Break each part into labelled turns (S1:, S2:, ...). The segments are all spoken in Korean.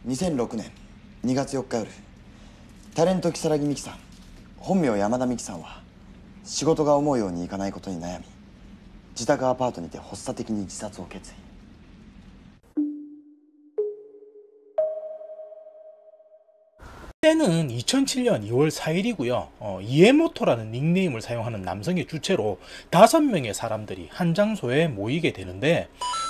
S1: 2006年2月4日夜、タレント如月美紀さん、本名山田美紀さんは仕事が思うようにいかないことに悩み、自宅アパートにて発作的に自殺を決意。
S2: 때는 2007년 2월 4일이고요. 이에모토라는 닉네임을 사용하는 남성의 주체로 5명의 사람들이 한 장소에 모이게 되는데,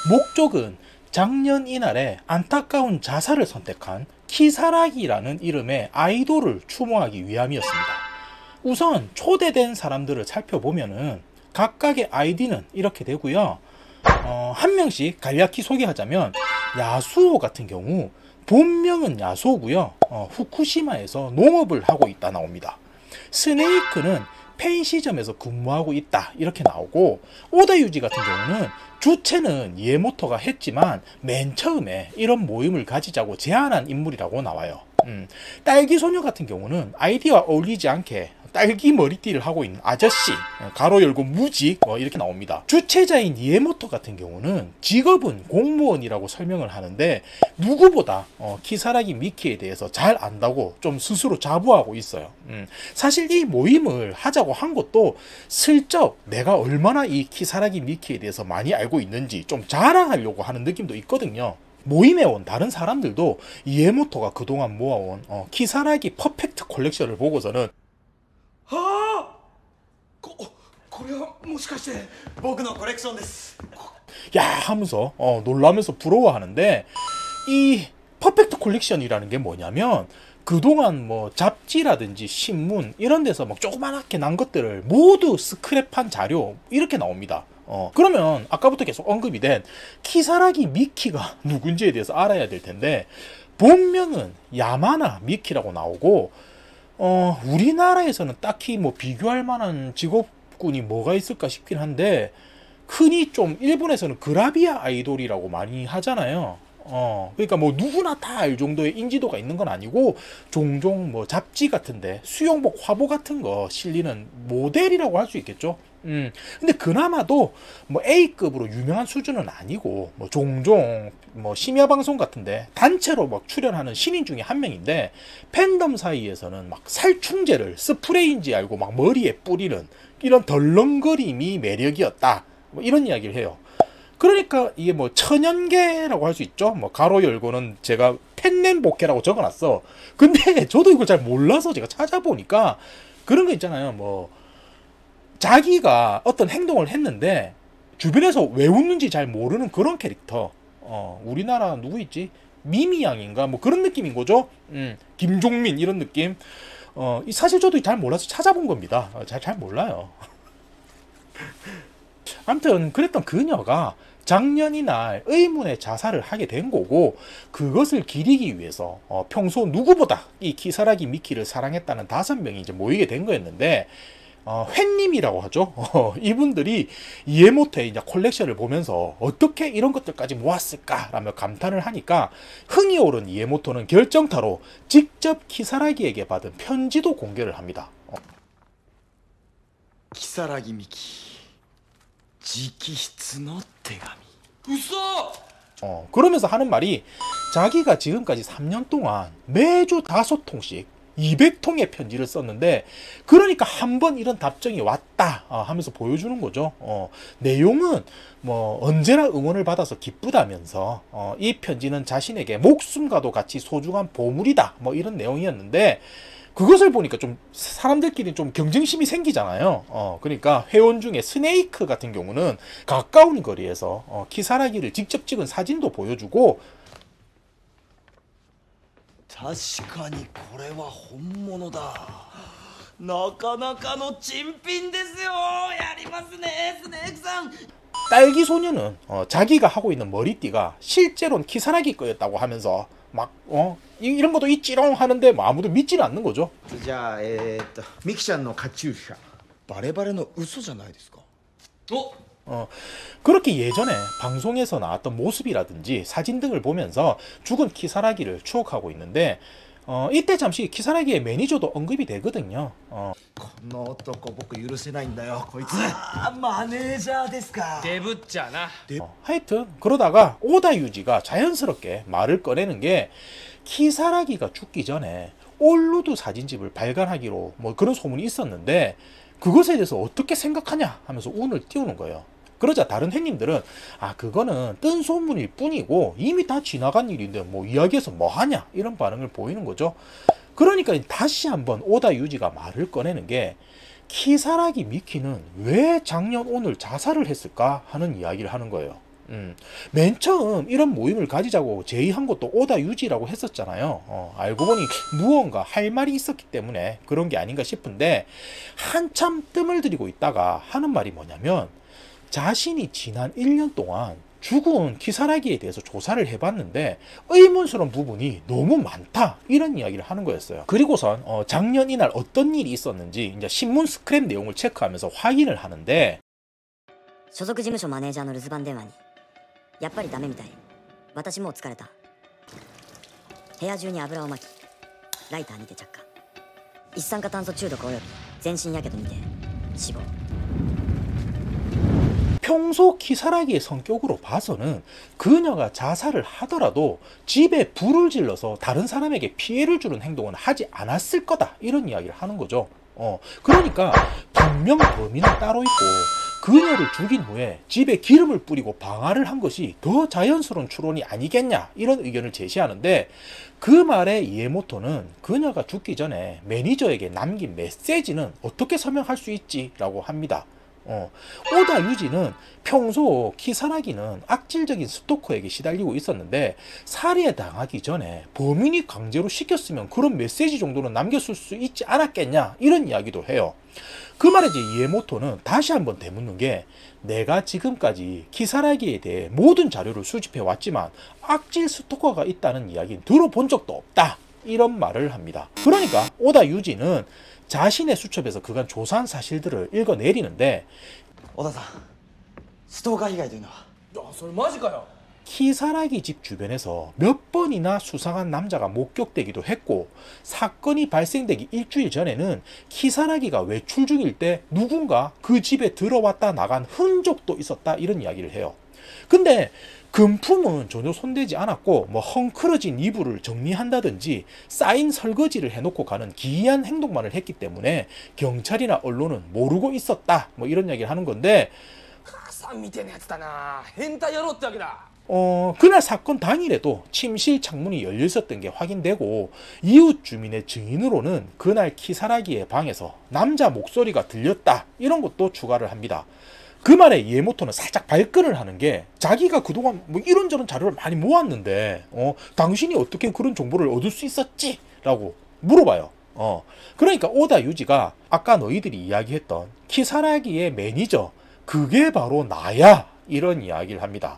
S2: 목적은 작년 이날에 안타까운 자살을 선택한 키사라기라는 이름의 아이돌을 추모하기 위함이었습니다. 우선 초대된 사람들을 살펴보면은 각각의 아이디는 이렇게 되고요. 한 명씩 간략히 소개하자면, 야수오 같은 경우 본명은 야수오고요. 후쿠시마에서 농업을 하고 있다 나옵니다. 스네이크는 펜시점에서 근무하고 있다 이렇게 나오고, 오다유지 같은 경우는 주체는 이에모토가 했지만 맨 처음에 이런 모임을 가지자고 제안한 인물이라고 나와요. 딸기소녀 같은 경우는 아이디와 어울리지 않게 딸기 머리띠를 하고 있는 아저씨, 가로 열고 무직, 이렇게 나옵니다. 주체자인 이에모토 같은 경우는 직업은 공무원이라고 설명을 하는데, 누구보다 키사라기 미키에 대해서 잘 안다고 좀 스스로 자부하고 있어요. 사실 이 모임을 하자고 한 것도 슬쩍 내가 얼마나 이 키사라기 미키에 대해서 많이 알고 있는지 좀 자랑하려고 하는 느낌도 있거든요. 모임에 온 다른 사람들도 이에모토가 그동안 모아온 키사라기 퍼펙트 컬렉션을 보고서는
S1: これはもしかして僕のコレクションです。
S2: 야 하면서 놀라면서 부러워하는데, 이 퍼펙트 컬렉션이라는 게 뭐냐면 그동안 뭐 잡지라든지 신문 이런 데서 막 조그맣게 난 것들을 모두 스크랩한 자료 이렇게 나옵니다. 그러면 아까부터 계속 언급이 된 키사라기 미키가 누군지에 대해서 알아야 될 텐데, 본명은 야마나 미키라고 나오고, 우리나라에서는 딱히 뭐 비교할 만한 직업군이 뭐가 있을까 싶긴 한데, 흔히 좀 일본에서는 그라비아 아이돌이라고 많이 하잖아요. 그러니까 뭐 누구나 다 알 정도의 인지도가 있는 건 아니고, 종종 뭐 잡지 같은데 수영복 화보 같은 거 실리는 모델이라고 할 수 있겠죠. 근데 그나마도 뭐 A급으로 유명한 수준은 아니고, 뭐 종종 뭐 심야 방송 같은데 단체로 막 출연하는 신인 중에 한 명인데, 팬덤 사이에서는 막 살충제를 스프레이인지 알고 막 머리에 뿌리는 이런 덜렁거림이 매력이었다, 뭐 이런 이야기를 해요. 그러니까 이게 뭐 천연계라고 할 수 있죠. 뭐 가로 열고는 제가 펜넨 복해라고 적어놨어. 근데 저도 이걸 잘 몰라서 제가 찾아보니까 그런 거 있잖아요. 뭐 자기가 어떤 행동을 했는데 주변에서 왜 웃는지 잘 모르는 그런 캐릭터. 우리나라 누구 있지? 미미양인가? 뭐 그런 느낌인 거죠. 김종민 이런 느낌. 사실 저도 잘 몰라서 찾아본 겁니다. 잘 몰라요. 아무튼 그랬던 그녀가 작년 이날 의문의 자살을 하게 된 거고, 그것을 기리기 위해서 평소 누구보다 이 키사라기 미키를 사랑했다는 5명이 이제 모이게 된 거였는데, 회님이라고 하죠. 이분들이 이에모토의 이제 컬렉션을 보면서 어떻게 이런 것들까지 모았을까라며 감탄을 하니까, 흥이 오른 이에모토는 결정타로 직접 키사라기에게 받은 편지도 공개를 합니다.
S1: 如月美紀直筆の手紙。
S2: 嘘! 그러면서 하는 말이, 자기가 지금까지 3년 동안 매주 5통씩 200통의 편지를 썼는데, 그러니까 한 번 이런 답장이 왔다 하면서 보여주는 거죠. 내용은 뭐 언제나 응원을 받아서 기쁘다면서, 이 편지는 자신에게 목숨과도 같이 소중한 보물이다, 뭐 이런 내용이었는데, 그것을 보니까 좀 사람들끼리 좀 경쟁심이 생기잖아요. 그러니까 회원 중에 스네이크 같은 경우는 가까운 거리에서 키사라기를 직접 찍은 사진도 보여주고,
S1: 確かにこれは本物だ。なかなかの珍品ですよ。やりますね、スネークさん。
S2: 딸기 소녀는 자기가 하고 있는 머리띠가 실제로는 키사라기 거였다고 하면서 막 이런 것도 있지롱 하는데 뭐 아무도 믿지는 않는 거죠.
S3: じゃあミキちゃんのカチューシャ。
S1: バレバレの嘘じゃないですか。
S2: 그렇게 예전에 방송에서 나왔던 모습이라든지 사진 등을 보면서 죽은 키사라기를 추억하고 있는데, 이때 잠시 키사라기의 매니저도 언급이 되거든요.
S3: この男僕許せないんだよこいつ。
S1: マネージャーですか。
S4: デブっちゃな。
S2: 하여튼 그러다가 오다유지가 자연스럽게 말을 꺼내는 게, 키사라기가 죽기 전에 올루드 사진집을 발간하기로 뭐 그런 소문이 있었는데 그것에 대해서 어떻게 생각하냐 하면서 운을 띄우는 거예요. 그러자 다른 행님들은 그거는 뜬 소문일 뿐이고 이미 다 지나간 일인데 뭐 이야기해서 뭐 하냐 이런 반응을 보이는 거죠. 그러니까 다시 한번 오다 유지가 말을 꺼내는 게 키사라기 미키는 왜 작년 오늘 자살을 했을까 하는 이야기를 하는 거예요. 맨 처음 이런 모임을 가지자고 제의한 것도 오다 유지라고 했었잖아요. 알고 보니 무언가 할 말이 있었기 때문에 그런 게 아닌가 싶은데 한참 뜸을 들이고 있다가 하는 말이 뭐냐면 자신이 지난 1년 동안 죽은 키사라기에 대해서 조사를 해봤는데 의문스러운 부분이 너무 많다 이런 이야기를 하는 거였어요. 그리고선 작년 이날 어떤 일이 있었는지 이제 신문 스크랩 내용을 체크하면서 확인을 하는데
S4: 所属事務所マネージャーの留守番電話にやっぱりダメみたい私もう疲れた部屋中に油をまきライターにて着火一酸化炭素中毒および全身やけどにて死亡
S2: 평소 키사라기의 성격으로 봐서는 그녀가 자살을 하더라도 집에 불을 질러서 다른 사람에게 피해를 주는 행동은 하지 않았을 거다 이런 이야기를 하는 거죠. 그러니까 분명 범인은 따로 있고 그녀를 죽인 후에 집에 기름을 뿌리고 방화를 한 것이 더 자연스러운 추론이 아니겠냐 이런 의견을 제시하는데 그 말의 이에모토는 그녀가 죽기 전에 매니저에게 남긴 메시지는 어떻게 설명할 수 있지 라고 합니다. 오다 유지는 평소 키사라기는 악질적인 스토커에게 시달리고 있었는데 살해 당하기 전에 범인이 강제로 시켰으면 그런 메시지 정도는 남겼을 수 있지 않았겠냐 이런 이야기도 해요. 그 말에 이제 이에모토는 다시 한번 되묻는 게 내가 지금까지 키사라기에 대해 모든 자료를 수집해 왔지만 악질 스토커가 있다는 이야기는 들어본 적도 없다 이런 말을 합니다. 그러니까 오다 유지는 자신의 수첩에서 그간 조사한 사실들을 읽어내리는데
S1: 小田さんストーカー被害というのは
S3: それマジかよ
S2: 키사라기 집 주변에서 몇 번이나 수상한 남자가 목격되기도 했고 사건이 발생되기 일주일 전에는 키사라기가 외출 중일 때 누군가 그 집에 들어왔다 나간 흔적도 있었다 이런 이야기를 해요. 근데 금품은 전혀 손대지 않았고 뭐 헝클어진 이불을 정리한다든지 쌓인 설거지를 해놓고 가는 기이한 행동만을 했기 때문에 경찰이나 언론은 모르고 있었다 뭐 이런 이야기를 하는 건데 그날 사건 당일에도 침실 창문이 열려 있었던 게 확인되고 이웃 주민의 증인으로는 그날 키사라기의 방에서 남자 목소리가 들렸다 이런 것도 추가를 합니다. 그 말에 이에모토는 살짝 발끈을 하는 게 자기가 그동안 뭐 이런저런 자료를 많이 모았는데 당신이 어떻게 그런 정보를 얻을 수 있었지? 라고 물어봐요. 그러니까 오다 유지가 아까 너희들이 이야기했던 키사라기의 매니저 그게 바로 나야 이런 이야기를 합니다.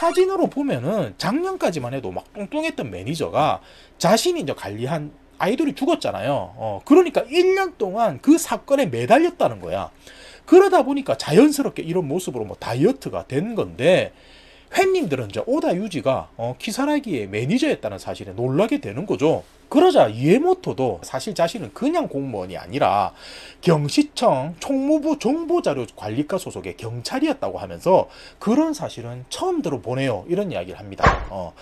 S2: 사진으로 보면은 작년까지만 해도 막 뚱뚱했던 매니저가 자신이 이제 관리한 아이돌이 죽었잖아요. 그러니까 1년 동안 그 사건에 매달렸다는 거야. 그러다 보니까 자연스럽게 이런 모습으로 뭐 다이어트가 된 건데 팬님들은 이제 오다 유지가 키사라기의 매니저였다는 사실에 놀라게 되는 거죠. 그러자 이에모토도 사실 자신은 그냥 공무원이 아니라 경시청 총무부 정보자료관리과 소속의 경찰이었다고 하면서 그런 사실은 처음 들어보네요 이런 이야기를 합니다.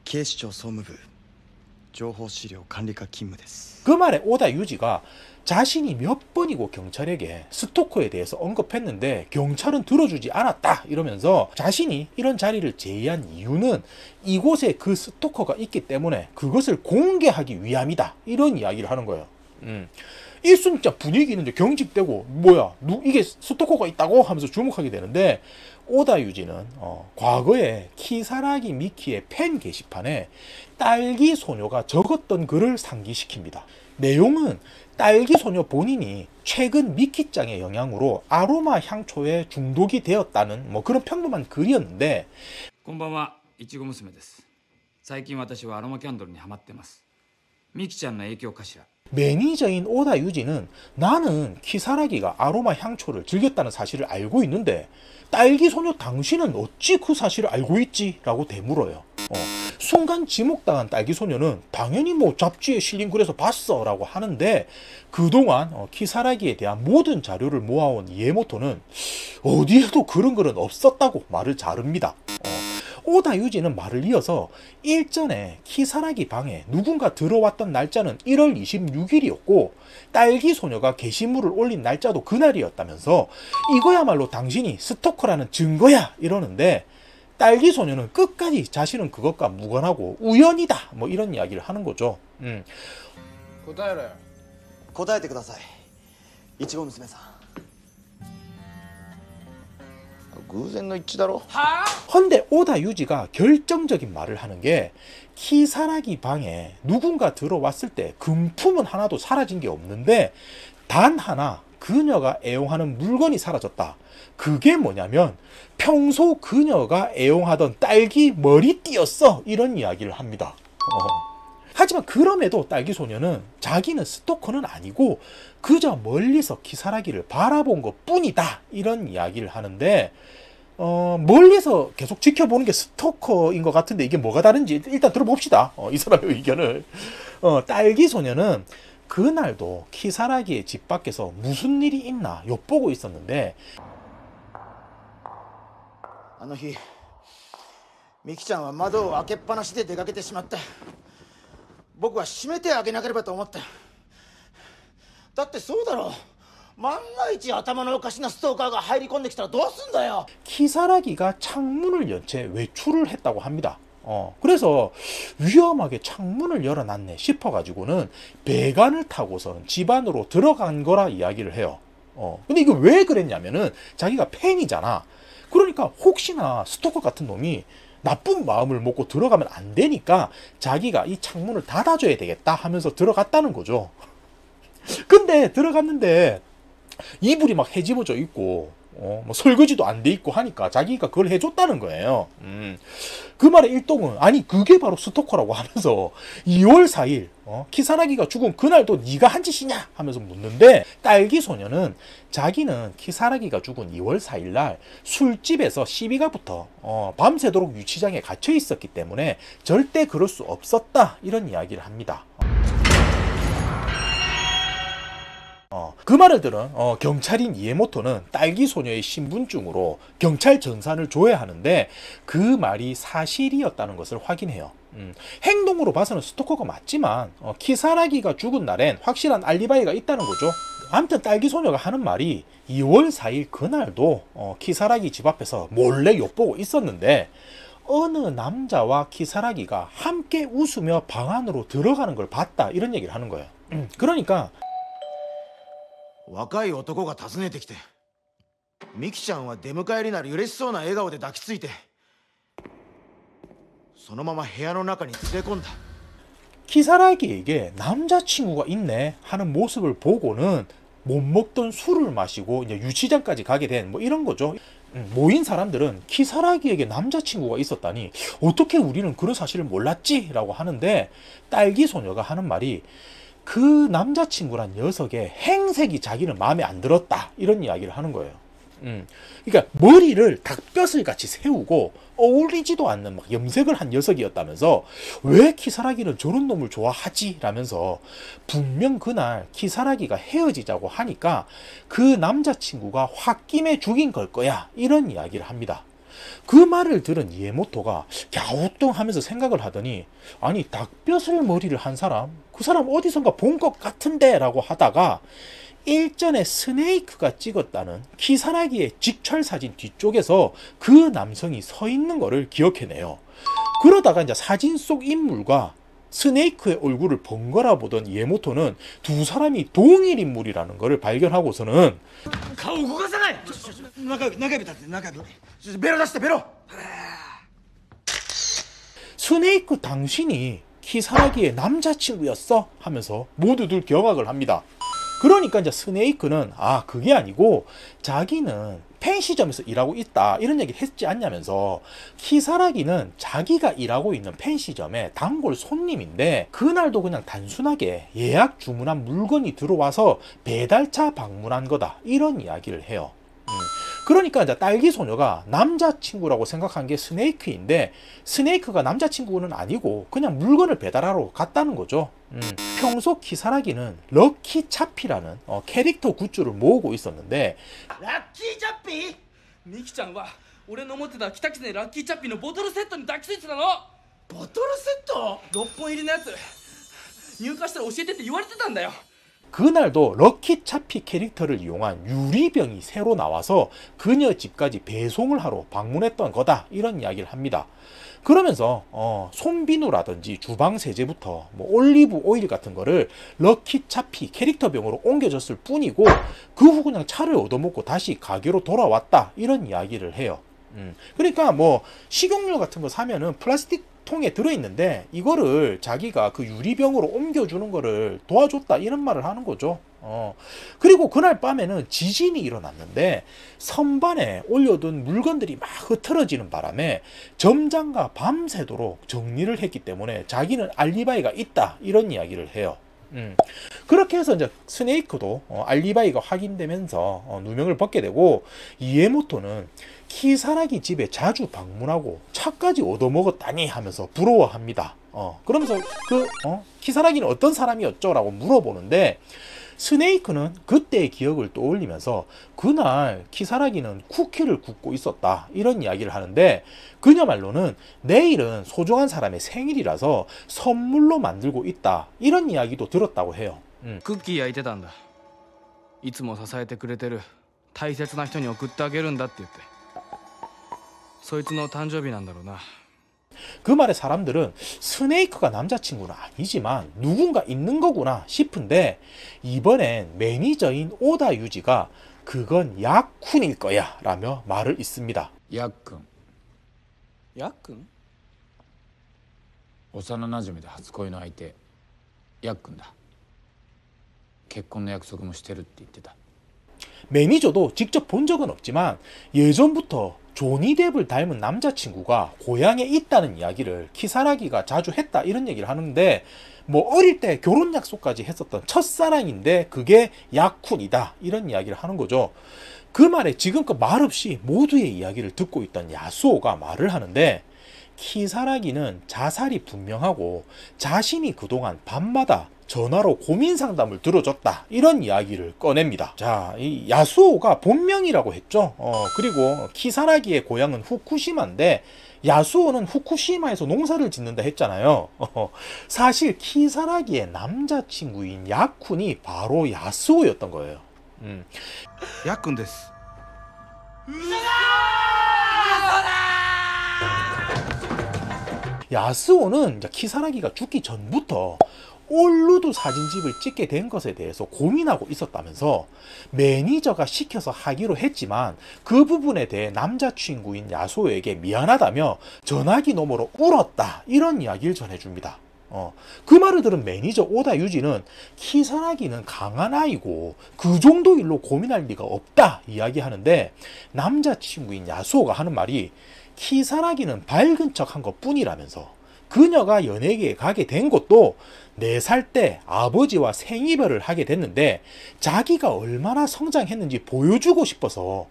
S1: 警視庁総務部情報資料管理課勤務です
S2: 그 말에 오다 유지가 자신이 몇 번이고 경찰에게 스토커에 대해서 언급했는데 경찰은 들어주지 않았다 이러면서 자신이 이런 자리를 제의한 이유는 이곳에 그 스토커가 있기 때문에 그것을 공개하기 위함이다 이런 이야기를 하는 거예요. 일순 진짜 분위기는 이제 경직되고 뭐야 이게 스토커가 있다고 하면서 주목하게 되는데 오다 유지는 과거에 키사라기 미키의 팬 게시판에 딸기 소녀가 적었던 글을 상기시킵니다. 내용은 딸기 소녀 본인이 최근 미키짱의 영향으로 아로마 향초에 중독이 되었다는 뭐 그런 평범한 글이었는데
S5: こんばんは、いちご娘です。最近私はアロマキャンドルにハマってます。ミキちゃんの影響かしら。
S2: 매니저인 오다 유지는 나는 키사라기가 아로마 향초를 즐겼다는 사실을 알고 있는데 딸기 소녀 당신은 어찌 그 사실을 알고 있지? 라고 되물어요. 순간 지목당한 딸기 소녀는 당연히 뭐 잡지에 실린 글에서 봤어 라고 하는데 그동안 키사라기에 대한 모든 자료를 모아온 이에모토는 어디에도 그런 글은 없었다고 말을 자릅니다. 오다 유지는 말을 이어서 일전에 키사라기 방에 누군가 들어왔던 날짜는 1월 26일이었고 딸기 소녀가 게시물을 올린 날짜도 그날이었다면서 이거야말로 당신이 스토커라는 증거야 이러는데 딸기 소녀는 끝까지 자신은 그것과 무관하고 우연이다 뭐 이런 이야기를 하는 거죠.
S3: 答えろよ。
S1: 答えてくださいいちご娘さん
S3: 偶然の一致だろ。
S2: 헌데 오다 유지가 결정적인 말을 하는 게 키사라기 방에 누군가 들어왔을 때 금품은 하나도 사라진 게 없는데 단 하나 그녀가 애용하는 물건이 사라졌다. 그게 뭐냐면 평소 그녀가 애용하던 딸기 머리띠였어 이런 이야기를 합니다. 하지만 그럼에도 딸기 소녀는 자기는 스토커는 아니고 그저 멀리서 키사라기를 바라본 것 뿐이다 이런 이야기를 하는데 멀리서 계속 지켜보는 게 스토커인 것 같은데 이게 뭐가 다른지 일단 들어봅시다. 이 사람의 의견을. 딸기 소녀는 그날도 키사라기의 집 밖에서 무슨 일이 있나 엿보고 있었는데
S3: あの日ミキちゃんは窓を開けっぱなしで出かけてしまった。僕は閉めてあげなければと思った。だってそうだろう。万が一頭のおかしなストーカーが入り込んできたらどうすんだよ。
S2: 키사라기가 창문을 연 채 외출을 했다고 합니다. 그래서 위험하게 창문을 열어놨네 싶어가지고는 배관을 타고서는 집 안으로 들어간 거라 이야기를 해요. 근데 이거 왜 그랬냐면은 자기가 팬이잖아. 그러니까 혹시나 스토커 같은 놈이 나쁜 마음을 먹고 들어가면 안 되니까 자기가 이 창문을 닫아줘야 되겠다 하면서 들어갔다는 거죠. 근데 들어갔는데 이불이 막 헤집어져 있고 뭐 설거지도 안 돼 있고 하니까 자기가 그걸 해줬다는 거예요. 그 말의 일동은 아니 그게 바로 스토커라고 하면서 2월 4일 키사라기가 죽은 그날도 네가 한 짓이냐 하면서 묻는데 딸기 소녀는 자기는 키사라기가 죽은 2월 4일 날 술집에서 시비가 붙어 밤새도록 유치장에 갇혀 있었기 때문에 절대 그럴 수 없었다 이런 이야기를 합니다. 그 말을 들은 경찰인 이에모토는 딸기 소녀의 신분증으로 경찰 전산을 줘야 하는데 그 말이 사실이었다는 것을 확인해요. 행동으로 봐서는 스토커가 맞지만 키사라기가 죽은 날엔 확실한 알리바이가 있다는 거죠. 아무튼 딸기 소녀가 하는 말이 2월 4일 그날도 키사라기 집 앞에서 몰래 엿보고 있었는데 어느 남자와 키사라기가 함께 웃으며 방 안으로 들어가는 걸 봤다 이런 얘기를 하는 거예요. 그러니까
S3: 若い男が訪ねてきてミキちゃんは出迎えになり嬉しそうな笑顔で抱きついてそのまま部屋の中に連れ込んだ。
S2: 키사라기에게 남자친구가 있네 하는 모습을 보고는 못 먹던 술을 마시고 이제 유치장까지 가게 된 뭐 이런 거죠. 모인 사람들은 키사라기에게 남자친구가 있었다니 어떻게 우리는 그런 사실을 몰랐지? 라고 하는데 딸기 소녀가 하는 말이 그 남자친구란 녀석의 행색이 자기는 마음에 안 들었다 이런 이야기를 하는 거예요. 그러니까 머리를 닭뼈슬 같이 세우고 어울리지도 않는 막 염색을 한 녀석이었다면서 왜 키사라기는 저런 놈을 좋아하지? 라면서 분명 그날 키사라기가 헤어지자고 하니까 그 남자친구가 홧김에 죽인 걸 거야 이런 이야기를 합니다. 그 말을 들은 이에모토가 갸우뚱하면서 생각을 하더니 아니 닭뼈슬 머리를 한 사람? 그 사람 어디선가 본 것 같은데 라고 하다가 일전에 스네이크가 찍었다는 키사라기의 직철 사진 뒤쪽에서 그 남성이 서 있는 거를 기억해내요. 그러다가 이제 사진 속 인물과 스네이크의 얼굴을 번갈아 보던 이에모토는 두 사람이 동일 인물이라는 것을 발견하고서는
S3: 顔動かさない。中指立って中指ベロ出してベロ。
S2: 스네이크 당신이 키사라기의 남자친구였어? 하면서 모두들 경악을 합니다. 그러니까 이제 스네이크는 아 그게 아니고 자기는 펜시점에서 일하고 있다 이런 얘기를 했지 않냐면서 키사라기는 자기가 일하고 있는 펜시점의 단골 손님인데 그날도 그냥 단순하게 예약 주문한 물건이 들어와서 배달차 방문한 거다 이런 이야기를 해요. 그러니까 이제 딸기 소녀가 남자친구라고 생각한 게 스네이크인데 스네이크가 남자친구는 아니고 그냥 물건을 배달하러 갔다는 거죠. 평소 키사라기는 럭키 차피라는 캐릭터 굿즈를 모으고 있었는데
S3: ラッキーチャッピー
S5: ミキちゃんは俺の持ってた北キツネラッキーチャッピーのボトルセットに抱きついてたの。
S3: ボトルセット
S5: 6本入りのやつ入荷したら教えてって言われてたんだよ。
S2: 그날도 럭키 차피 캐릭터를 이용한 유리병이 새로 나와서 그녀 집까지 배송을 하러 방문했던 거다 이런 이야기를 합니다. 그러면서 손비누라든지 주방 세제부터 뭐 올리브 오일 같은 거를 럭키 차피 캐릭터병으로 옮겨졌을 뿐이고 그 후 그냥 차를 얻어먹고 다시 가게로 돌아왔다 이런 이야기를 해요. 그러니까 뭐 식용유 같은 거 사면은 플라스틱 통에 들어있는데 이거를 자기가 그 유리병으로 옮겨주는 거를 도와줬다 이런 말을 하는 거죠. 그리고 그날 밤에는 지진이 일어났는데 선반에 올려둔 물건들이 막 흐트러지는 바람에 점장과 밤새도록 정리를 했기 때문에 자기는 알리바이가 있다 이런 이야기를 해요. 그렇게 해서 이제 스네이크도 알리바이가 확인되면서 누명을 벗게 되고 이에모토는 키사라기 집에 자주 방문하고 차까지 얻어먹었다니 하면서 부러워합니다. 그러면서 키사라기는 어떤 사람이었죠? 라고 물어보는데 스네이크는 그때의 기억을 떠올리면서 그날 키사라기는 쿠키를 굽고 있었다 이런 이야기를 하는데 그녀 말로는 내일은 소중한 사람의 생일이라서 선물로 만들고 있다 이런 이야기도 들었다고 해요.
S5: クッキー焼いてたんだ。いつも支えてくれてる大切な人に送ってあげるんだって言って。そいつの誕生日なんだろうな。
S2: 그 말에 사람들은 스네이크가 남자친구는 아니지만 누군가 있는 거구나 싶은데 이번엔 매니저인 오다 유지가 그건 야쿤일 거야 라며 말을 잇습니다.
S6: ヤックン
S5: やっくん？
S6: 幼なじみで初恋の相手ヤックンだ。結婚の約束もしてるって言ってた。
S2: 매니저도 직접 본 적은 없지만 예전부터 조니 뎁을 닮은 남자친구가 고향에 있다는 이야기를 키사라기가 자주 했다 이런 얘기를 하는데 뭐 어릴 때 결혼 약속까지 했었던 첫사랑인데 그게 야쿤이다 이런 이야기를 하는 거죠. 그 말에 지금껏 말없이 모두의 이야기를 듣고 있던 야수오가 말을 하는데 키사라기는 자살이 분명하고 자신이 그동안 밤마다 전화로 고민 상담을 들어줬다 이런 이야기를 꺼냅니다. 자, 이 야수오가 본명이라고 했죠. 그리고 키사라기의 고향은 후쿠시마인데 야수오는 후쿠시마에서 농사를 짓는다 했잖아요. 사실 키사라기의 남자친구인 야쿤이 바로 야수오였던 거예요.
S5: やっくんです。
S2: 야스오는 이제 키사라기가 죽기 전부터 올루드 사진집을 찍게 된 것에 대해서 고민하고 있었다면서 매니저가 시켜서 하기로 했지만 그 부분에 대해 남자친구인 야소에게 미안하다며 전화기 너머로 울었다 이런 이야기를 전해줍니다. 그 말을 들은 매니저 오다 유지는 키사라기는 강한 아이고 그 정도 일로 고민할 리가 없다 이야기하는데 남자친구인 야수오가 하는 말이 키사라기는 밝은 척 한 것 뿐이라면서 그녀가 연예계에 가게 된 것도 4살 때 아버지와 생이별을 하게 됐는데 자기가 얼마나 성장했는지 보여주고 싶어서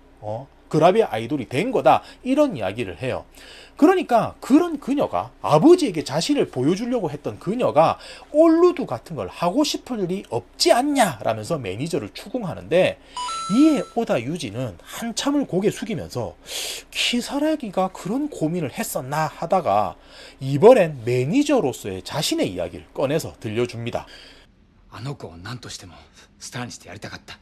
S2: 그라비아 아이돌이 된 거다 이런 이야기를 해요. 그러니까 그런 그녀가 아버지에게 자신을 보여주려고 했던 그녀가 올루드 같은 걸 하고 싶을 리 없지 않냐 라면서 매니저를 추궁하는데 이에 오다 유지는 한참을 고개 숙이면서 키사라기가 그런 고민을 했었나 하다가 이번엔 매니저로서의 자신의 이야기를 꺼내서 들려줍니다.
S6: あの子を何としてもスターにしてやりたかった。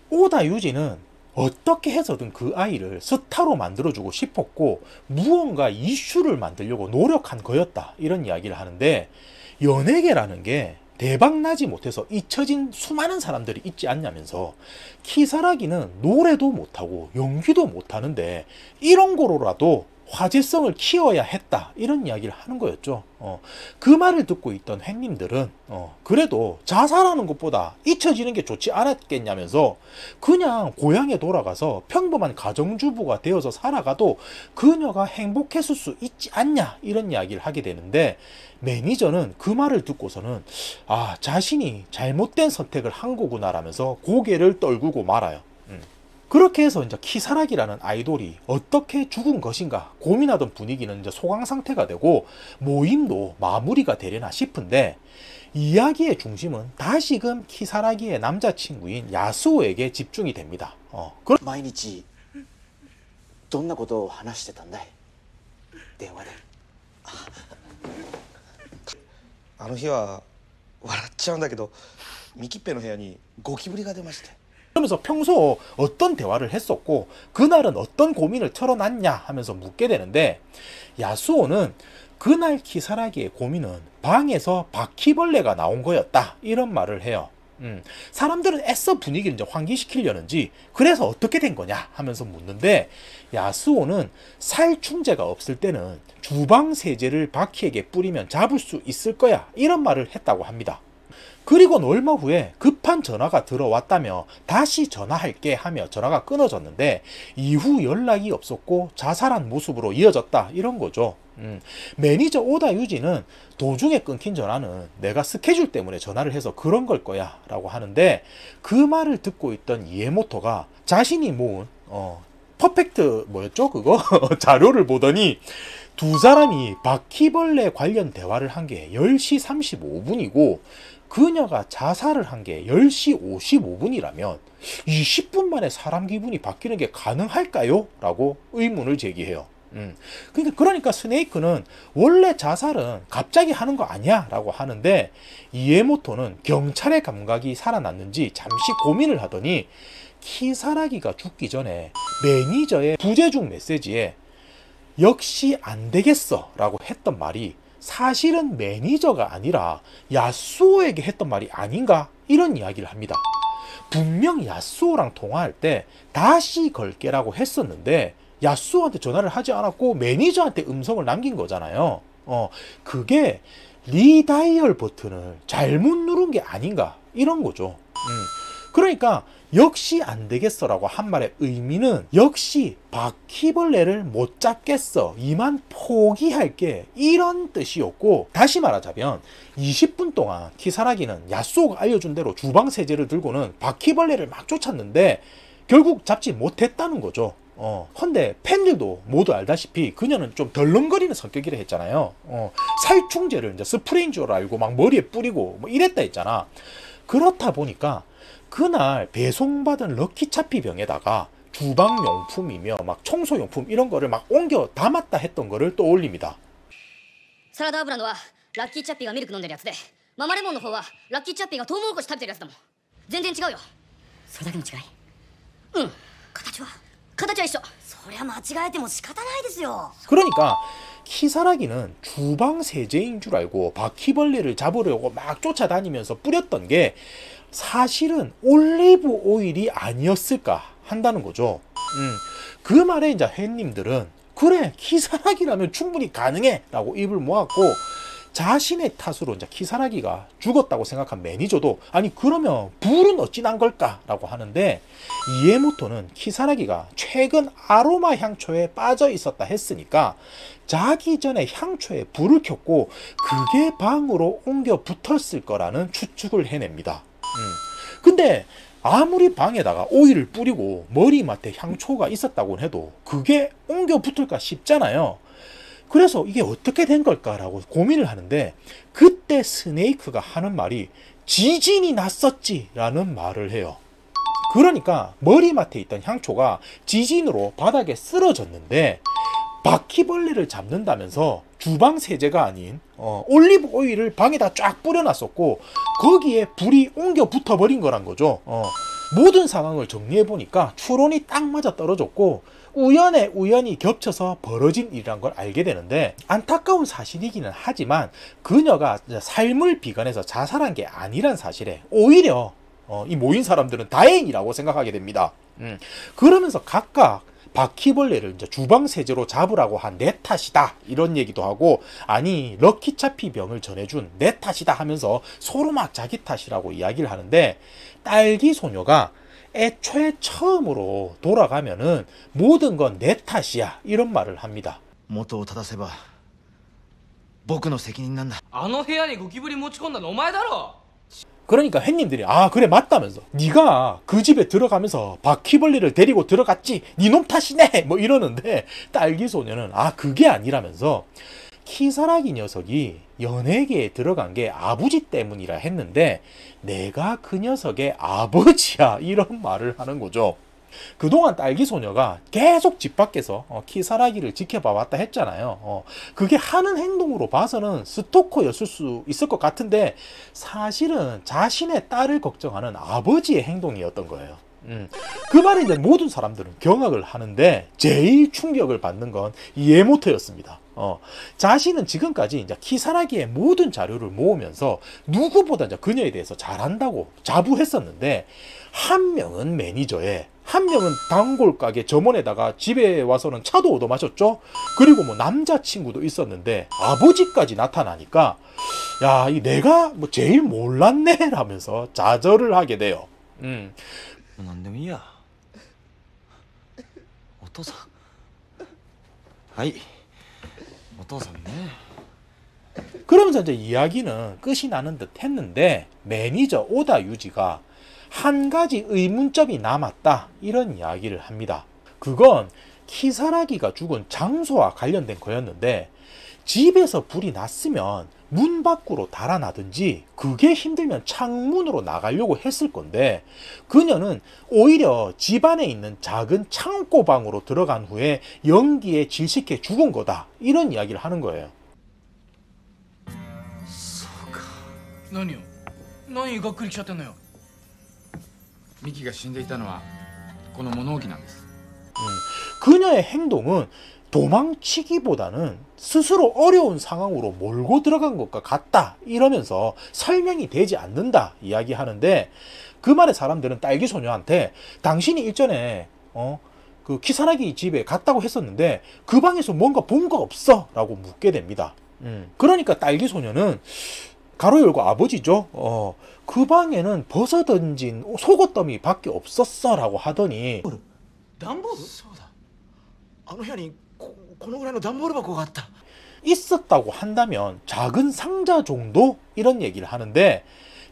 S2: 오다 유지는 어떻게 해서든 그 아이를 스타로 만들어주고 싶었고 무언가 이슈를 만들려고 노력한 거였다 이런 이야기를 하는데 연예계라는 게 대박나지 못해서 잊혀진 수많은 사람들이 있지 않냐면서 키사라기는 노래도 못하고 연기도 못하는데 이런 거로라도 화제성을 키워야 했다 이런 이야기를 하는 거였죠. 그 말을 듣고 있던 햇님들은 그래도 자살하는 것보다 잊혀지는 게 좋지 않았겠냐면서 그냥 고향에 돌아가서 평범한 가정주부가 되어서 살아가도 그녀가 행복했을 수 있지 않냐 이런 이야기를 하게 되는데, 매니저는 그 말을 듣고서는 자신이 잘못된 선택을 한 거구나라면서 고개를 떨구고 말아요. 그렇게 해서 이제 키사라기라는 아이돌이 어떻게 죽은 것인가 고민하던 분위기는 이제 소강 상태가 되고 모임도 마무리가 되려나 싶은데, 이야기의 중심은 다시금 키사라기의 남자친구인 야스오에게 집중이 됩니다.
S3: 毎日どんなことを話してたんだい、電話で。
S7: あの日は笑っちゃうんだけど、ミキッペの部屋にゴキブリが出まして。
S2: 그러면서 평소 어떤 대화를 했었고 그날은 어떤 고민을 털어놨냐 하면서 묻게 되는데, 야스오는 그날 키사라기의 고민은 방에서 바퀴벌레가 나온 거였다 이런 말을 해요. 사람들은 애써 분위기를 이제 환기시키려는지 그래서 어떻게 된 거냐 하면서 묻는데, 야스오는 살충제가 없을 때는 주방 세제를 바퀴에게 뿌리면 잡을 수 있을 거야 이런 말을 했다고 합니다. 그리고 얼마 후에 급한 전화가 들어왔다며 다시 전화할게 하며 전화가 끊어졌는데 이후 연락이 없었고 자살한 모습으로 이어졌다 이런 거죠. 매니저 오다 유지는 도중에 끊긴 전화는 내가 스케줄 때문에 전화를 해서 그런 걸 거야 라고 하는데, 그 말을 듣고 있던 이에모토가 자신이 모은 퍼펙트 뭐였죠 그거? 자료를 보더니 두 사람이 바퀴벌레 관련 대화를 한 게 10시 35분이고 그녀가 자살을 한 게 10시 55분이라면 20분 만에 사람 기분이 바뀌는 게 가능할까요? 라고 의문을 제기해요. 그러니까 스네이크는 원래 자살은 갑자기 하는 거 아니야 라고 하는데, 이에모토는 경찰의 감각이 살아났는지 잠시 고민을 하더니 키사라기가 죽기 전에 매니저의 부재중 메시지에 역시 안 되겠어 라고 했던 말이 사실은 매니저가 아니라 야스오에게 했던 말이 아닌가 이런 이야기를 합니다. 분명 야스오랑 통화할 때 다시 걸게라고 했었는데 야스오한테 전화를 하지 않았고 매니저한테 음성을 남긴 거잖아요. 그게 리다이얼 버튼을 잘못 누른 게 아닌가 이런 거죠. 그러니까 역시 안 되겠어라고 한 말의 의미는 역시 바퀴벌레를 못 잡겠어 이만 포기할게 이런 뜻이었고, 다시 말하자면 20분 동안 키사라기는 야스오가 알려준 대로 주방 세제를 들고는 바퀴벌레를 막 쫓았는데 결국 잡지 못했다는 거죠. 근데 팬들도 모두 알다시피 그녀는 좀 덜렁거리는 성격이라 했잖아요. 살충제를 이제 스프레이인 줄 알고 막 머리에 뿌리고 뭐 이랬다 했잖아. 그렇다 보니까 그날 배송받은 럭키차피병에다가 주방용품이며 막 청소용품 이런 거를 막 옮겨 담았다 했던 거를 떠올립니다.
S4: サラダ油のはラッキーチャッピーがミルク飲んでるやつで、ママレモンの方はラッキーチャッピーがトウモロコシ食べてるやつだもん。全然違うよ。それだけの違い。形は一緒。そりゃ間違えても仕方ないですよ。
S2: 그러니까 키사라기는 주방 세제인 줄 알고 바퀴벌레를 잡으려고 막 쫓아다니면서 뿌렸던 게 사실은 올리브 오일이 아니었을까 한다는 거죠. 그 말에 이제 팬님들은 그래 키사라기라면 충분히 가능해 라고 입을 모았고, 자신의 탓으로 이제 키사라기가 죽었다고 생각한 매니저도 아니 그러면 불은 어찌 난 걸까 라고 하는데, 이에모토는 키사라기가 최근 아로마 향초에 빠져 있었다 했으니까 자기 전에 향초에 불을 켰고 그게 방으로 옮겨 붙었을 거라는 추측을 해냅니다. 근데 아무리 방에다가 오일을 뿌리고 머리맡에 향초가 있었다고 해도 그게 옮겨 붙을까 싶잖아요. 그래서 이게 어떻게 된 걸까라고 고민을 하는데, 그때 스네이크가 하는 말이 지진이 났었지 라는 말을 해요. 그러니까 머리맡에 있던 향초가 지진으로 바닥에 쓰러졌는데 바퀴벌레를 잡는다면서 주방 세제가 아닌 올리브 오일을 방에다 쫙 뿌려놨었고 거기에 불이 옮겨 붙어버린 거란 거죠. 모든 상황을 정리해 보니까 추론이 딱 맞아 떨어졌고 우연에 우연히 겹쳐서 벌어진 일이란 걸 알게 되는데, 안타까운 사실이기는 하지만 그녀가 삶을 비관해서 자살한 게 아니란 사실에 오히려 이 모인 사람들은 다행이라고 생각하게 됩니다. 그러면서 각각 바퀴벌레를 이제 주방 세제로 잡으라고 한 내 탓이다 이런 얘기도 하고, 아니 럭키차피 병을 전해준 내 탓이다 하면서 서로 막 자기 탓이라고 이야기를 하는데, 딸기 소녀가 애초에 처음으로 돌아가면은 모든 건 내 탓이야 이런 말을 합니다.
S3: 元を正せば僕の責任なんだ。
S5: あの部屋にゴキブリ持ち込んだのお前だろ。
S2: 그러니까 햇님들이 아 그래 맞다면서, 네가 그 집에 들어가면서 바퀴벌레를 데리고 들어갔지 니놈 탓이네 뭐 이러는데, 딸기 소녀는 아 그게 아니라면서 키사라기 녀석이 연예계에 들어간 게 아버지 때문이라 했는데 내가 그 녀석의 아버지야 이런 말을 하는 거죠. 그동안 딸기 소녀가 계속 집 밖에서 키사라기를 지켜봐 왔다 했잖아요. 그게 하는 행동으로 봐서는 스토커였을 수 있을 것 같은데 사실은 자신의 딸을 걱정하는 아버지의 행동이었던 거예요. 그 말에 이제 모든 사람들은 경악을 하는데 제일 충격을 받는 건 이에모토였습니다. 자신은 지금까지 이제 키사라기의 모든 자료를 모으면서 누구보다 이제 그녀에 대해서 잘한다고 자부했었는데, 한 명은 매니저에, 한 명은 단골 가게 점원에다가 집에 와서는 차도 얻어 마셨죠. 그리고 뭐 남자친구도 있었는데 아버지까지 나타나니까 야, 이 내가 뭐 제일 몰랐네 라면서 좌절을 하게 돼요.
S1: 何でもいいや。お父さん。はい。お父さんね。
S2: 그러면서 이제 이야기는 끝이 나는 듯 했는데, 매니저 오다 유지가 한 가지 의문점이 남았다 이런 이야기를 합니다. 그건 키사라기가 죽은 장소와 관련된 거였는데, 집에서 불이 났으면 문 밖으로 달아나든지 그게 힘들면 창문으로 나가려고 했을 건데, 그녀는 오히려 집 안에 있는 작은 창고방으로 들어간 후에 연기에 질식해 죽은 거다 이런 이야기를 하는 거예요.
S5: 何よ、何がっくりきちゃってんのよ。
S6: ミキが死んでいたのはこの物置なんです。
S2: 그녀의 행동은 도망치기보다는 스스로 어려운 상황으로 몰고 들어간 것과 같다 이러면서 설명이 되지 않는다 이야기하는데, 그 말에 사람들은 딸기 소녀한테 당신이 일전에 그 키사라기 집에 갔다고 했었는데 그 방에서 뭔가 본 거 없어? 라고 묻게 됩니다. 그러니까 딸기 소녀는 가로 열고 아버지죠. 그 방에는 벗어던진 속옷더미 밖에 없었어 라고 하더니,
S3: 段ボール？そうだ。あの部屋にこのぐらいの段ボール箱があった。
S2: 있었다고 한다면 작은 상자 정도? 이런 얘기를 하는데,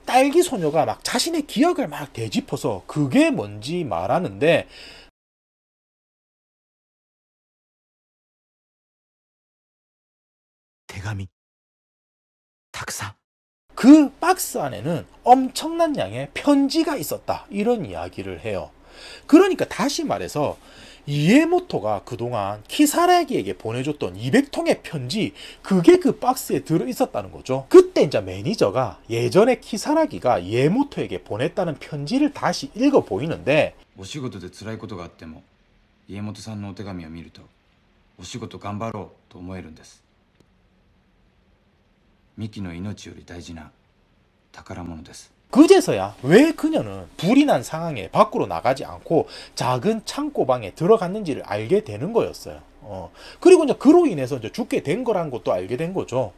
S2: 딸기 소녀가 막 자신의 기억을 막 되짚어서 그게 뭔지 말하는데,
S3: 手紙。たくさん。
S2: 그 박스 안에는 엄청난 양의 편지가 있었다 이런 이야기를 해요. 그러니까 다시 말해서 이에모토가 그동안 키사라기에게 보내줬던 200통의 편지, 그게 그 박스에 들어있었다는 거죠. 그때 이제 매니저가 예전에 키사라기가 이에모토에게 보냈다는 편지를 다시 읽어 보이는데,
S6: お仕事で辛いことがあっても家元さんのお手紙を見るとお仕事頑張ろうと思えるんです。ミキの命より大事な宝物です。
S2: 그제서야 왜 그녀는 불이 난 상황에 밖으로 나가지 않고 작은 창고방에 들어갔는지를 알게 되는 거였어요. 그리고 이제 그로 인해서 이제 죽게 된 거란 것도 알게 된 거죠.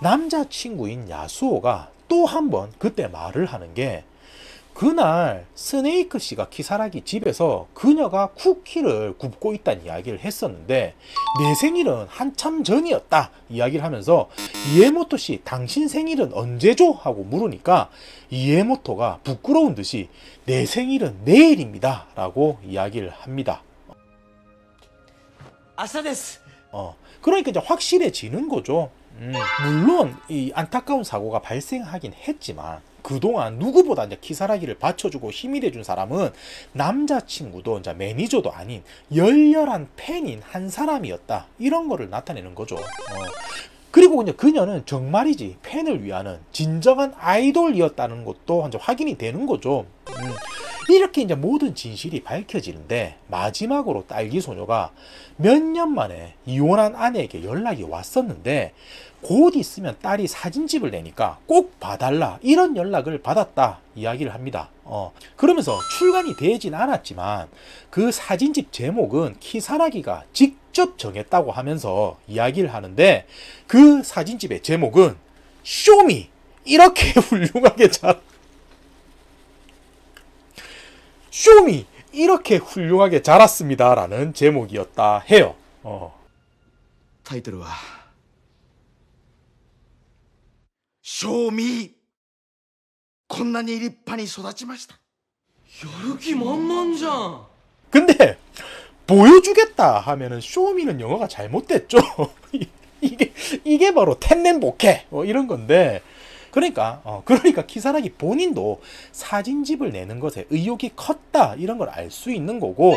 S2: 남자친구인 야수오가 또 한 번 그때 말을 하는 게, 그날 스네이크 씨가 키사라기 집에서 그녀가 쿠키를 굽고 있다는 이야기를 했었는데 내 생일은 한참 전이었다 이야기를 하면서, 이에모토 씨 당신 생일은 언제죠? 하고 물으니까 이에모토가 부끄러운 듯이 내 생일은 내일입니다 라고 이야기를 합니다.
S3: 明日です。
S2: 그러니까 이제 확실해지는 거죠. 물론 이 안타까운 사고가 발생하긴 했지만 그동안 누구보다 이제 키사라기를 받쳐주고 힘이 돼준 사람은 남자친구도 이제 매니저도 아닌 열렬한 팬인 한 사람이었다 이런 거를 나타내는 거죠. 그리고 이제 그녀는 정말이지 팬을 위하는 진정한 아이돌이었다는 것도 이제 확인이 되는 거죠. 이렇게 이제 모든 진실이 밝혀지는데, 마지막으로 딸기 소녀가 몇 년 만에 이혼한 아내에게 연락이 왔었는데 곧 있으면 딸이 사진집을 내니까 꼭 봐달라 이런 연락을 받았다 이야기를 합니다. 그러면서 출간이 되진 않았지만 그 사진집 제목은 키사라기가 직접 정했다고 하면서 이야기를 하는데 그 사진집의 제목은 쇼미 이렇게 훌륭하게 쇼미 이렇게 훌륭하게 자랐습니다 라는 제목이었다 해요.
S3: タイトルは「賞味」。こんなに立派に育ちました。
S2: 근데 보여주겠다 하면은 쇼미는 영어가 잘못됐죠. 이게 바로 텐넨보케 이런 건데 그러니까 키사라기 본인도 사진집을 내는 것에 의욕이 컸다 이런 걸 알 수 있는 거고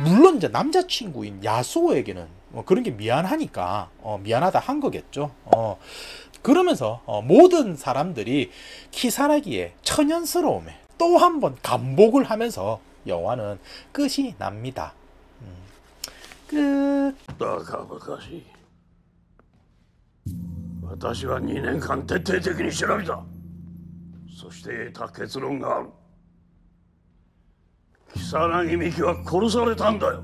S2: 물론 이제 남자친구인 야수오에게는 그런 게 미안하니까 미안하다 한 거겠죠. 그러면서 모든 사람들이 키사라기의 천연스러움에 또 한 번 감복을 하면서 영화는 끝이 납니다. 끝.
S8: バカバカしい。私は2年間徹底的に調べた。そして得た結論がある。如月美紀は殺されたんだよ。